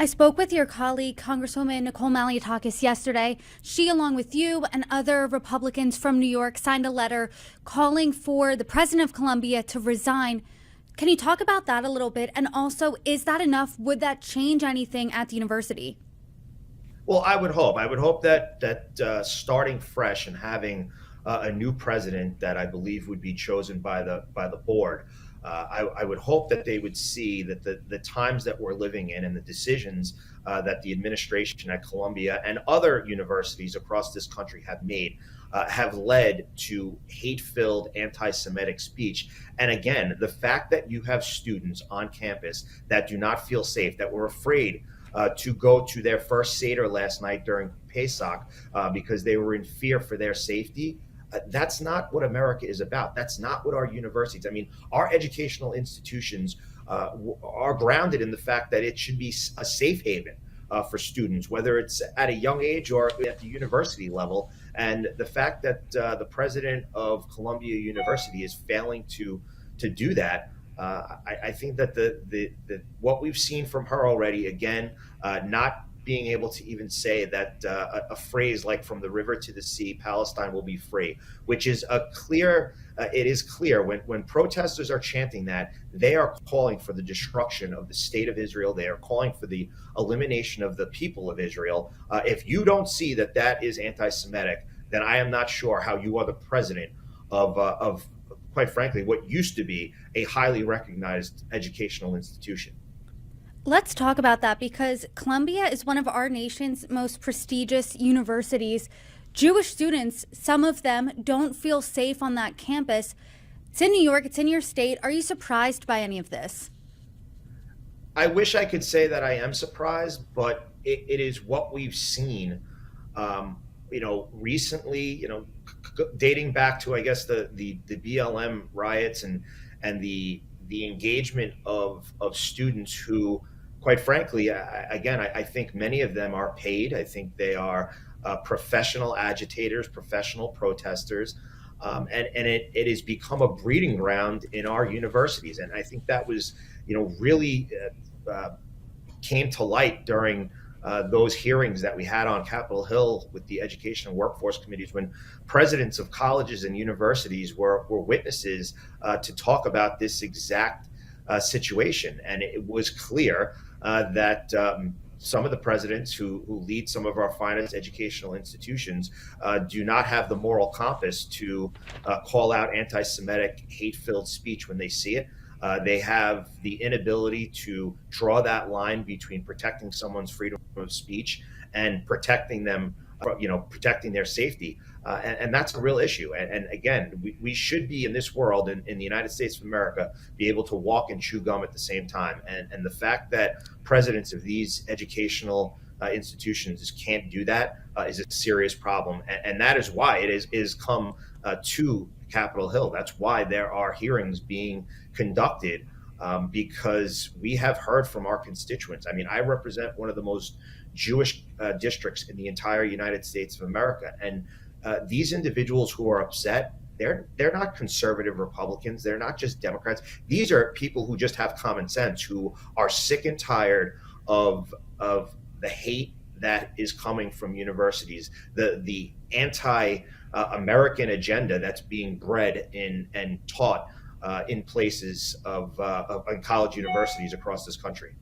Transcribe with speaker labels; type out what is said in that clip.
Speaker 1: I spoke with your colleague, Congresswoman Nicole Malliotakis, yesterday. She, along with you and other Republicans from New York, signed a letter calling for the president of Colombia to resign. Can you talk about that a little bit? And also, is that enough? Would that change anything at the university?
Speaker 2: Well, I would hope. I would hope that starting fresh and having a new president that I believe would be chosen by the board. I would hope that they would see that the times that we're living in and the decisions that the administration at Columbia and other universities across this country have made have led to hate-filled anti-Semitic speech. And again, the fact that you have students on campus that do not feel safe, that were afraid to go to their first Seder last night during Pesach because they were in fear for their safety. That's not what America is about. That's not what our universities, I mean, our educational institutions are grounded in the fact that it should be a safe haven for students, whether it's at a young age or at the university level. And the fact that the president of Columbia University is failing to do that, I think that the what we've seen from her already, again, not being able to even say that a phrase like "from the river to the sea, Palestine will be free," which is a clear. It is clear when protesters are chanting that, they are calling for the destruction of the state of Israel. They are calling for the elimination of the people of Israel. If you don't see that that is anti-Semitic, then I am not sure how you are the president of quite frankly, what used to be a highly recognized educational institution.
Speaker 1: Let's talk about that because Columbia is one of our nation's most prestigious universities. Jewish students, some of them, don't feel safe on that campus. It's in New York, it's in your state. Are you surprised by any of this?
Speaker 2: I wish I could say that I am surprised, but it is what we've seen. Recently, dating back to I guess the BLM riots and the engagement of students who, quite frankly, I think many of them are paid. I think they are professional agitators, professional protesters, and it has become a breeding ground in our universities. And I think that was, really came to light during those hearings that we had on Capitol Hill with the Education and Workforce Committees, when presidents of colleges and universities were witnesses to talk about this exact situation. And it was clear that some of the presidents who lead some of our finest educational institutions do not have the moral compass to call out anti-Semitic, hate-filled speech when they see it. They have the inability to draw that line between protecting someone's freedom of speech and protecting them, protecting their safety. And that's a real issue. And again, we should be in this world, in the United States of America, be able to walk and chew gum at the same time. And the fact that presidents of these educational institutions just can't do that is a serious problem. And that is why it is come to Capitol Hill. That's why there are hearings being conducted, because we have heard from our constituents. I mean, I represent one of the most Jewish districts in the entire United States of America, and these individuals who are upset, they're not conservative Republicans. They're not just Democrats. These are people who just have common sense, who are sick and tired of the hate that is coming from universities, the anti-American agenda that's being bred in and taught in places in college universities across this country.